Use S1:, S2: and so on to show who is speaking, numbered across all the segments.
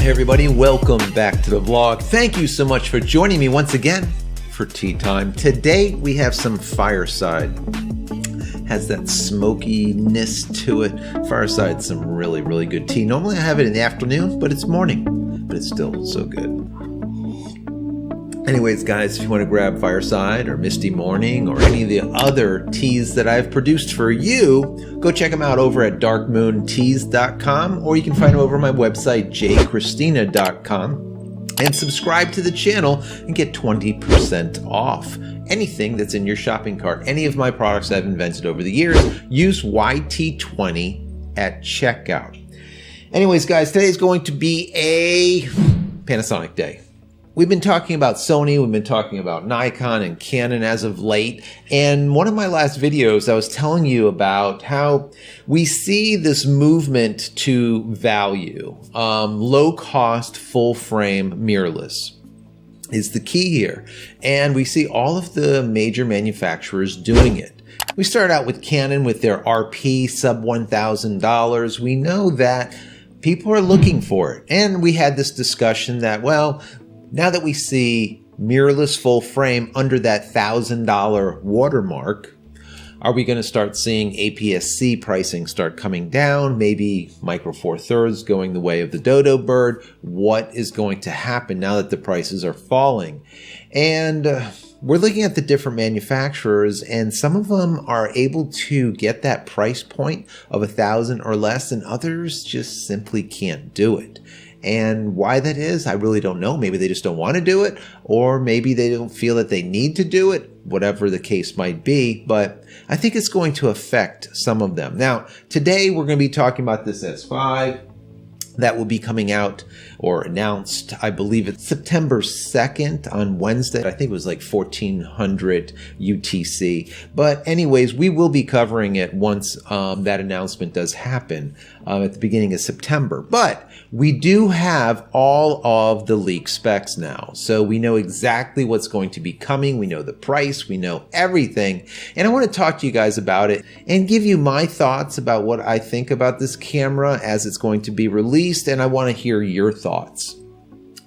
S1: Hey everybody, welcome back to the vlog. Thank you so much for joining me once again for tea time. Today we have some Fireside. Has that smokiness to it. Fireside, some really good tea. Normally I have it in the afternoon, but it's morning. But it's still so good. Anyways, guys, if you want to grab Fireside or Misty Morning or any of the other teas that I've produced for you, go check them out over at darkmoonteas.com, or you can find them over my website, JCristina.com, and subscribe to the channel and get 20% off anything that's in your shopping cart. Any of my products I've invented over the years, use YT20 at checkout. Anyways, guys, today is going to be a Panasonic day. We've been talking about Sony, we've been talking about Nikon and Canon as of late, and one of my last videos I was telling you about how we see this movement to value. Low cost, full frame, mirrorless is the key here, and we see all of the major manufacturers doing it. We start out with Canon with their RP sub $1,000. We know that people are looking for it, and we had this discussion that, well, now that we see mirrorless full frame under that $1,000 watermark, are we going to start seeing APS-C pricing start coming down? Maybe micro four thirds going the way of the dodo bird? What is going to happen now that the prices are falling? And we're looking at the different manufacturers, and some of them are able to get that price point of $1,000 or less, and others just simply can't do it. And why that is, I really don't know. Maybe they just don't want to do it, or maybe they don't feel that they need to do it, whatever the case might be. But I think it's going to affect some of them. Now, today we're going to be talking about this S5 that will be coming out or announced. I believe it's September 2nd on Wednesday. I think it was like 1400 UTC. But anyways, we will be covering it once that announcement does happen at the beginning of September. But we do have all of the leak specs now. So we know exactly what's going to be coming. We know the price. We know everything. And I want to talk to you guys about it and give you my thoughts about what I think about this camera as it's going to be released. And I want to hear your thoughts.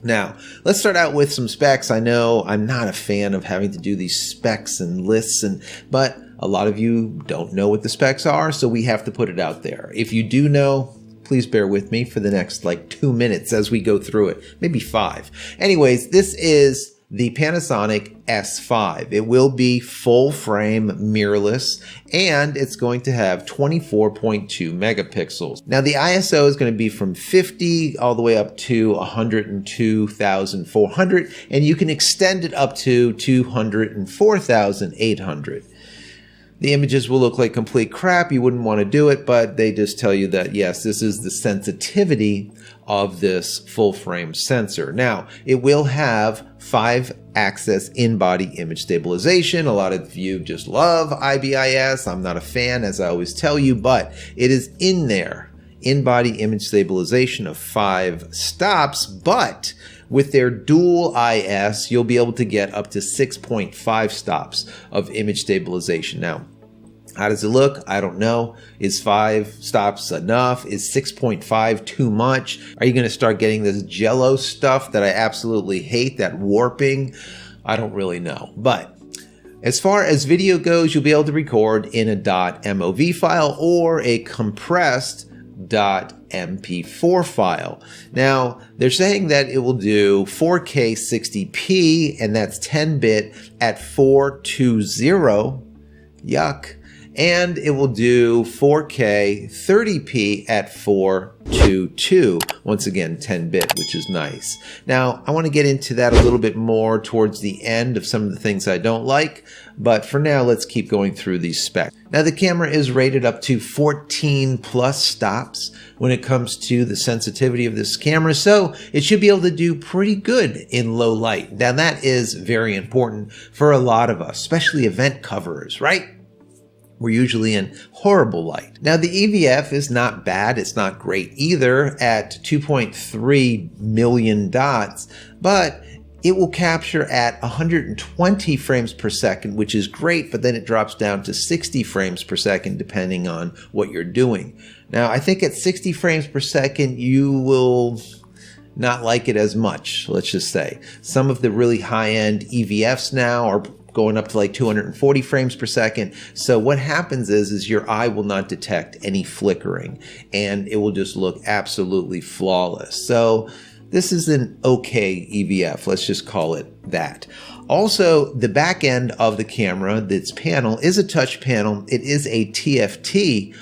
S1: Now, let's start out with some specs. I know I'm not a fan of having to do these specs and lists, but a lot of you don't know what the specs are, so we have to put it out there. If you do know, please bear with me for the next 2 minutes as we go through it, maybe 5. Anyways, this is the Panasonic S5. It will be full frame mirrorless, and it's going to have 24.2 megapixels. Now the ISO is going to be from 50 all the way up to 102,400, and you can extend it up to 204,800. The images will look like complete crap. You wouldn't want to do it, but they just tell you that, yes, this is the sensitivity of this full frame sensor. Now, it will have 5-axis in-body image stabilization. A lot of you just love IBIS. I'm not a fan, as I always tell you, but it is in there. In-body image stabilization of 5 stops, but with their dual IS, you'll be able to get up to 6.5 stops of image stabilization. Now, how does it look? I don't know. Is 5 stops enough? Is 6.5 too much? Are you going to start getting this jello stuff that I absolutely hate, that warping? I don't really know. But as far as video goes, you'll be able to record in a .mov file or a compressed .mp4 file. Now, they're saying that it will do 4K 60p, and that's 10-bit at 420. Yuck. And it will do 4K 30p at 422. Once again, 10-bit, which is nice. Now, I want to get into that a little bit more towards the end of some of the things I don't like, but for now, let's keep going through these specs. Now, the camera is rated up to 14 plus stops when it comes to the sensitivity of this camera, so it should be able to do pretty good in low light. Now, that is very important for a lot of us, especially event coverers, right? We're usually in horrible light. Now, the EVF is not bad. It's not great either at 2.3 million dots, but it will capture at 120 frames per second, which is great, but then it drops down to 60 frames per second depending on what you're doing. Now, I think at 60 frames per second, you will not like it as much, let's just say. Some of the really high-end EVFs now are going up to like 240 frames per second. So what happens is your eye will not detect any flickering, and it will just look absolutely flawless. So this is an okay EVF, let's just call it that. Also, the back end of the camera, this panel, is a touch panel. It is a TFT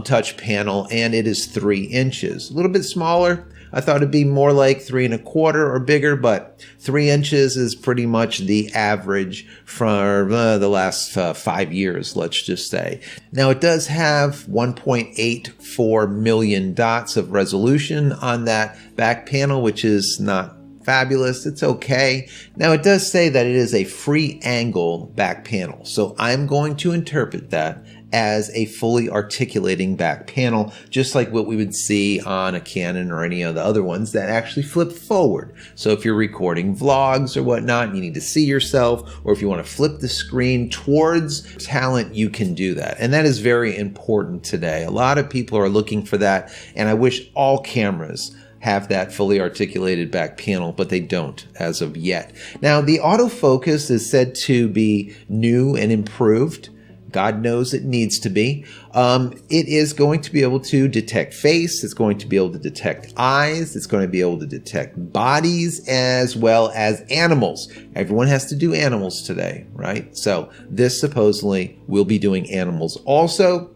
S1: touch panel, and it is 3 inches. A little bit smaller. I thought it'd be more like 3 1/4 or bigger, but 3 inches is pretty much the average for the last 5 years, let's just say. Now, it does have 1.84 million dots of resolution on that back panel, which is not fabulous. It's okay. Now, it does say that it is a free angle back panel, so I'm going to interpret that as a fully articulating back panel, just like what we would see on a Canon or any of the other ones that actually flip forward. So if you're recording vlogs or whatnot, you need to see yourself, or if you want to flip the screen towards talent, you can do that. And that is very important today. A lot of people are looking for that, and I wish all cameras have that fully articulated back panel, but they don't as of yet. Now, the autofocus is said to be new and improved. God knows it needs to be. It is going to be able to detect face. It's going to be able to detect eyes. It's going to be able to detect bodies as well as animals. Everyone has to do animals today, right? So this supposedly will be doing animals also,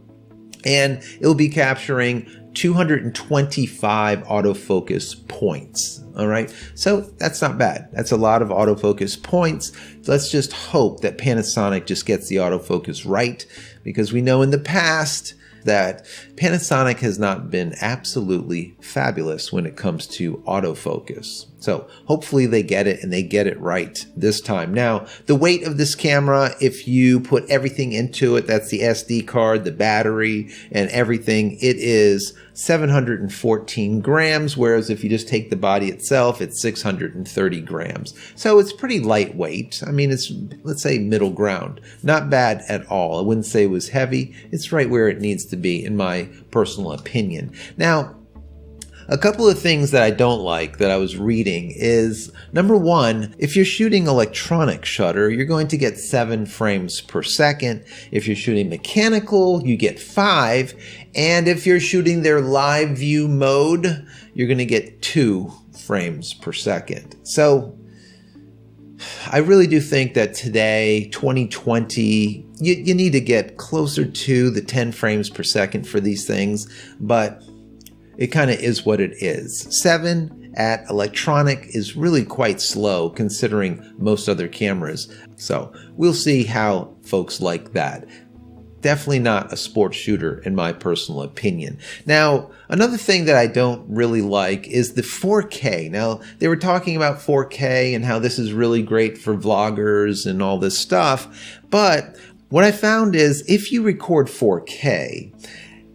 S1: and it'll be capturing 225 autofocus points. All right, so that's not bad. That's a lot of autofocus points. Let's just hope that Panasonic just gets the autofocus right, because we know in the past that Panasonic has not been absolutely fabulous when it comes to autofocus. So hopefully they get it, and they get it right this time. Now, the weight of this camera, if you put everything into it, that's the SD card, the battery, and everything, it is 714 grams, whereas if you just take the body itself, it's 630 grams. So it's pretty lightweight. I mean, it's, let's say, middle ground. Not bad at all. I wouldn't say it was heavy. It's right where it needs to be, in my personal opinion. Now, a couple of things that I don't like that I was reading is, number one, if you're shooting electronic shutter, you're going to get 7 frames per second. If you're shooting mechanical, you get 5. And if you're shooting their live view mode, you're going to get 2 frames per second. So I really do think that today, 2020, you need to get closer to the 10 frames per second for these things, but it kind of is what it is. 7 at electronic is really quite slow considering most other cameras. So we'll see how folks like that. Definitely not a sports shooter in my personal opinion. Now, another thing that I don't really like is the 4K. Now, they were talking about 4K and how this is really great for vloggers and all this stuff. But what I found is if you record 4K,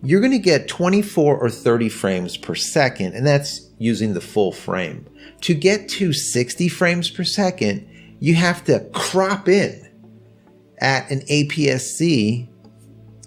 S1: you're going to get 24 or 30 frames per second, and that's using the full frame. To get to 60 frames per second, you have to crop in at an APS-C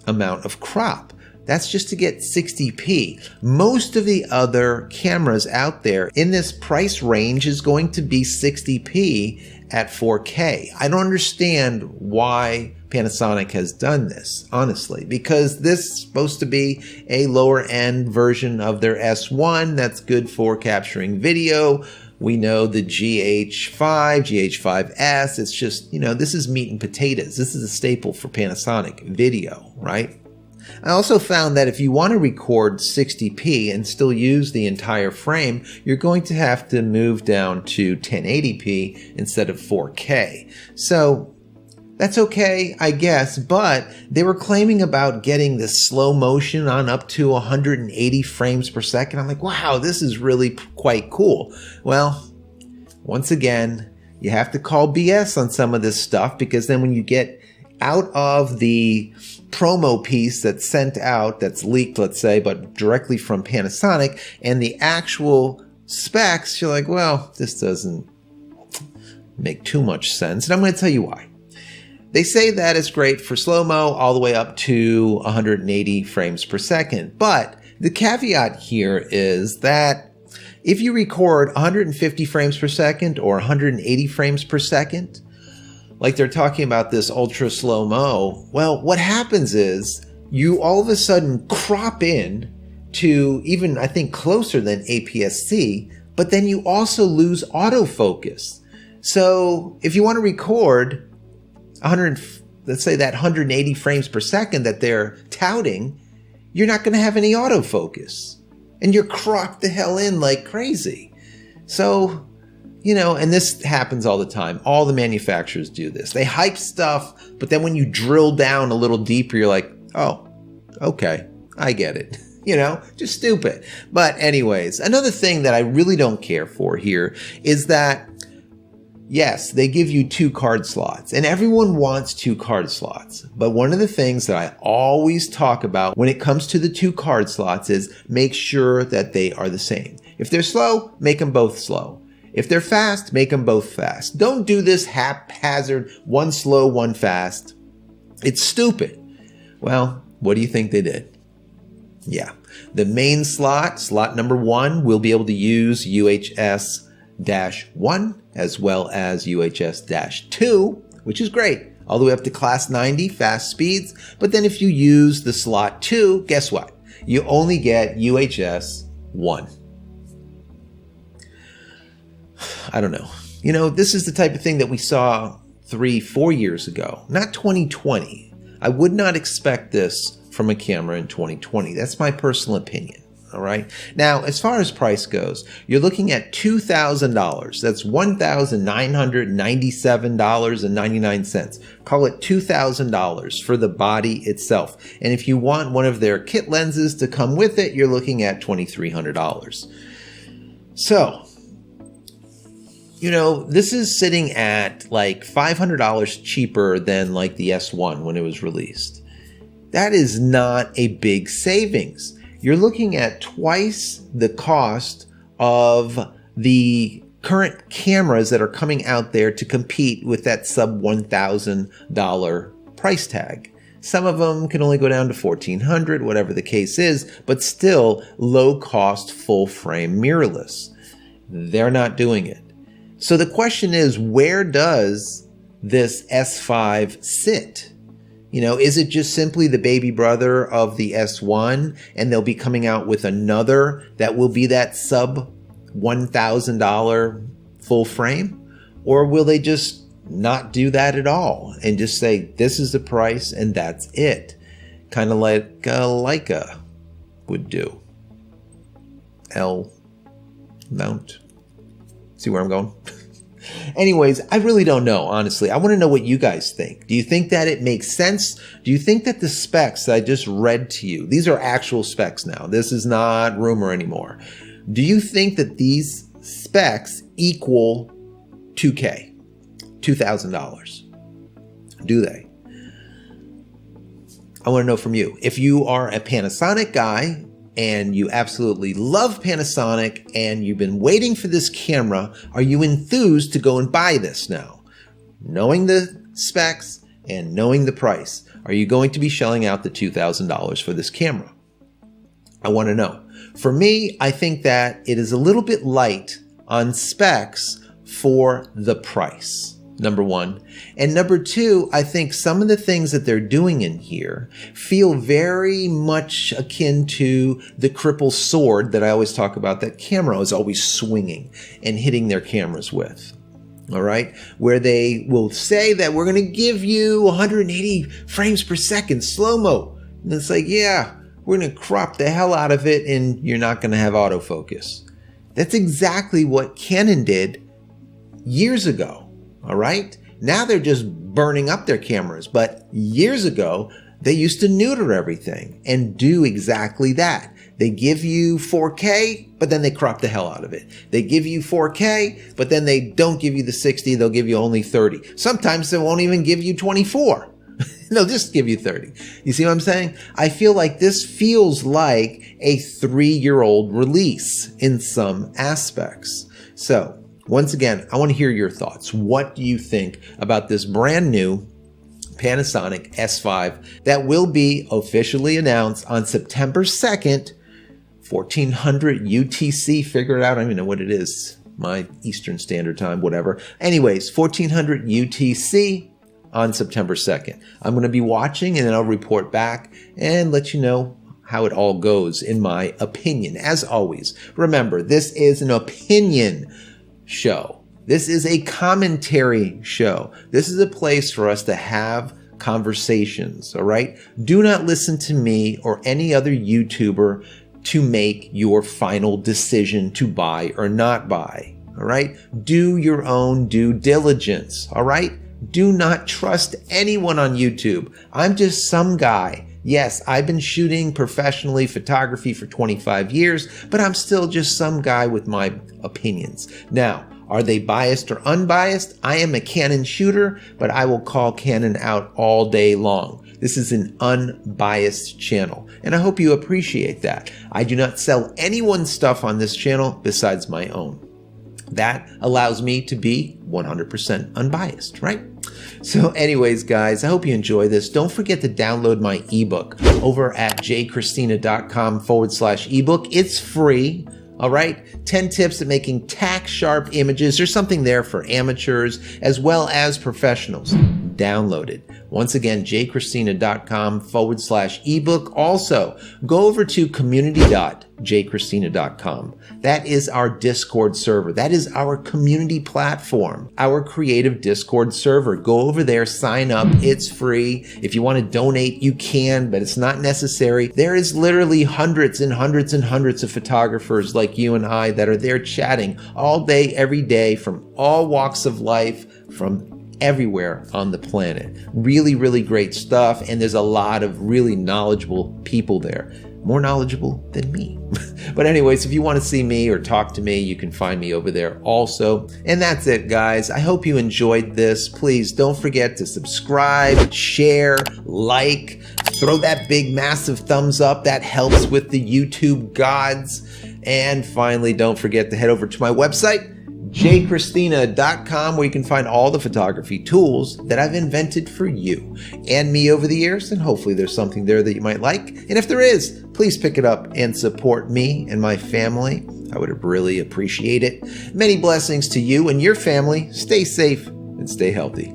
S1: amount of crop. That's just to get 60p. Most of the other cameras out there in this price range is going to be 60p at 4K. I don't understand why Panasonic has done this, honestly, because this is supposed to be a lower end version of their S1 that's good for capturing video. We know the GH5, GH5S, it's just, this is meat and potatoes. This is a staple for Panasonic video, right? I also found that if you want to record 60p and still use the entire frame, you're going to have to move down to 1080p instead of 4K. So that's okay, I guess, but they were claiming about getting the slow motion on up to 180 frames per second. I'm like, wow, this is really quite cool. Well, once again, you have to call BS on some of this stuff, because then when you get out of the promo piece that's sent out, that's leaked, let's say, but directly from Panasonic, and the actual specs, you're like, well, this doesn't make too much sense. And I'm going to tell you why. They say that it's great for slow-mo all the way up to 180 frames per second. But the caveat here is that If you record 150 frames per second or 180 frames per second, like they're talking about this ultra slow-mo, well, what happens is you all of a sudden crop in to even, I think, closer than APS-C, but then you also lose autofocus. So if you want to record 100, let's say that 180 frames per second that they're touting, you're not going to have any autofocus. And you're cropped the hell in like crazy. So, and this happens all the time. All the manufacturers do this. They hype stuff, but then when you drill down a little deeper, you're like, oh, okay, I get it. Just stupid. But anyways, another thing that I really don't care for here is that, yes, they give you 2 card slots, and everyone wants 2 card slots. But one of the things that I always talk about when it comes to the 2 card slots is make sure that they are the same. If they're slow, make them both slow. If they're fast, make them both fast. Don't do this haphazard, one slow, one fast. It's stupid. Well, what do you think they did? Yeah, the main slot number 1, will be able to use UHS-1 as well as UHS-2, which is great, all the way up to class 90 fast speeds. But then if you use the slot 2, guess what? You only get UHS-1. I don't know. This is the type of thing that we saw 3-4 years ago, not 2020. I would not expect this from a camera in 2020. That's my personal opinion. All right. Now, as far as price goes, you're looking at $2,000. That's $1,997.99. Call it $2,000 for the body itself. And if you want one of their kit lenses to come with it, you're looking at $2,300. So, this is sitting at like $500 cheaper than like the S1 when it was released. That is not a big savings. You're looking at twice the cost of the current cameras that are coming out there to compete with that sub $1,000 price tag. Some of them can only go down to $1,400, whatever the case is, but still low cost, full frame mirrorless. They're not doing it. So the question is, where does this S5 sit? Is it just simply the baby brother of the S1 and they'll be coming out with another that will be that sub $1,000 full frame? Or will they just not do that at all and just say, this is the price and that's it? Kind of like Leica would do. L mount. See where I'm going? Anyways, I really don't know, honestly. I want to know what you guys think. Do you think that it makes sense? Do you think that the specs that I just read to you, these are actual specs now. This is not rumor anymore. Do you think that these specs equal $2,000? Do they? I want to know from you. If you are a Panasonic guy, and you absolutely love Panasonic and you've been waiting for this camera, are you enthused to go and buy this now? Knowing the specs and knowing the price, are you going to be shelling out the $2,000 for this camera? I want to know. For me, I think that it is a little bit light on specs for the price. Number 1. And number 2, I think some of the things that they're doing in here feel very much akin to the cripple sword that I always talk about that camera is always swinging and hitting their cameras with. All right. Where they will say that we're going to give you 180 frames per second slow-mo. And it's like, yeah, we're going to crop the hell out of it and you're not going to have autofocus. That's exactly what Canon did years ago. All right. Now they're just burning up their cameras. But years ago, they used to neuter everything and do exactly that. They give you 4K, but then they crop the hell out of it. They give you 4K, but then they don't give you the 60. They'll give you only 30. Sometimes they won't even give you 24. They'll just give you 30. You see what I'm saying? I feel like this feels like a 3-year-old release in some aspects. So, once again, I want to hear your thoughts. What do you think about this brand new Panasonic S5 that will be officially announced on September 2nd 1400 UTC, figure it out. I don't even know what it is. My Eastern Standard Time, whatever. Anyways, 1400 UTC on September 2nd. I'm going to be watching and then I'll report back and let you know how it all goes in my opinion. As always, remember, this is an opinion show. This is a commentary show. This is a place for us to have conversations, all right? Do not listen to me or any other YouTuber to make your final decision to buy or not buy, all right? Do your own due diligence, all right? Do not trust anyone on YouTube. I'm just some guy. Yes, I've been shooting professionally photography for 25 years, but I'm still just some guy with my opinions. Now, are they biased or unbiased? I am a Canon shooter, but I will call Canon out all day long. This is an unbiased channel, and I hope you appreciate that. I do not sell anyone's stuff on this channel besides my own. That allows me to be 100% unbiased, right? So anyways, guys, I hope you enjoy this. Don't forget to download my ebook over at JCristina.com/ebook. It's free. All right, 10 tips at making tack-sharp images. There's something there for amateurs as well as professionals. Download it. Once again, JCristina.com/ebook. Also, go over to community.JCristina.com. That is our Discord server. That is our community platform, our creative Discord server. Go over there, sign up. It's free. If you want to donate, you can, but it's not necessary. There is literally hundreds and hundreds and hundreds of photographers like you and I that are there chatting all day, every day, from all walks of life, from everywhere on the planet. Really, really great stuff. And there's a lot of really knowledgeable people there. More knowledgeable than me. But anyways, if you want to see me or talk to me, you can find me over there also. And that's it, guys. I hope you enjoyed this. Please don't forget to subscribe, share, like, throw that big, massive thumbs up. That helps with the YouTube gods. And finally, don't forget to head over to my website, JCristina.com, where you can find all the photography tools that I've invented for you and me over the years, and hopefully there's something there that you might like. And if there is, please pick it up and support me and my family. I would really appreciate it. Many blessings to you and your family. Stay safe and stay healthy.